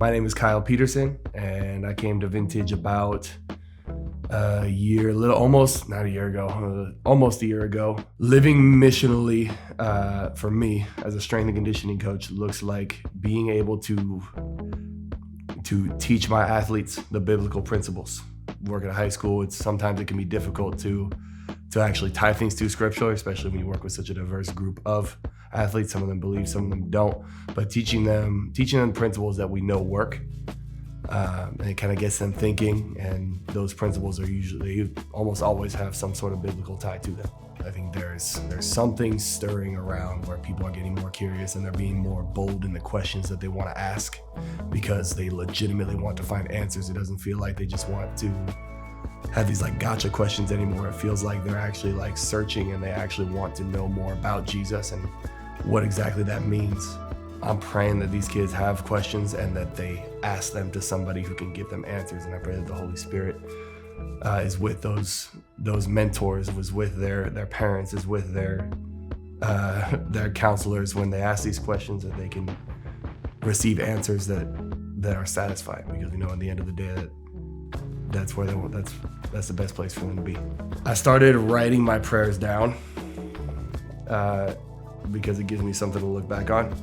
My name is Kyle Peterson, and I came to Vintage about a year, almost a year ago. Living missionally for me as a strength and conditioning coach looks like being able to teach my athletes the biblical principles. Working at high school, sometimes it can be difficult to actually tie things to scripture, especially when you work with such a diverse group of athletes. Some of them believe, some of them don't. But teaching them principles that we know work, and it kind of gets them thinking. And those principles are usually almost always have some sort of biblical tie to them. I think there's something stirring around where people are getting more curious and they're being more bold in the questions that they want to ask because they legitimately want to find answers. It doesn't feel like they just want to have these gotcha questions anymore. It feels like they're actually searching and they actually want to know more about Jesus and what exactly that means. I'm praying that these kids have questions and that they ask them to somebody who can give them answers. And I pray that the Holy Spirit is with those mentors, was with their parents, is with their counselors when they ask these questions, that they can receive answers that are satisfying. Because at the end of the day, that's the best place for them to be. I started writing my prayers down because it gives me something to look back on.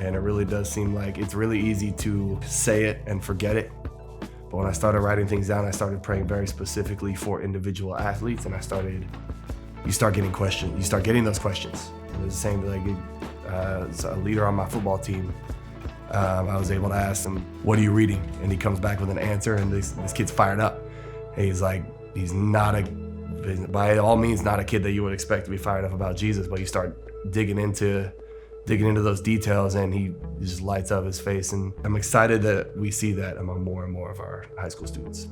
And it really does seem like it's really easy to say it and forget it. But when I started writing things down, I started praying very specifically for individual athletes, and you start getting questions. You start getting those questions. It was the same as a leader on my football team. I was able to ask him, "What are you reading?" And he comes back with an answer, and this kid's fired up. And he's by all means not a kid that you would expect to be fired up about Jesus, but you start digging into those details, and he just lights up his face. And I'm excited that we see that among more and more of our high school students.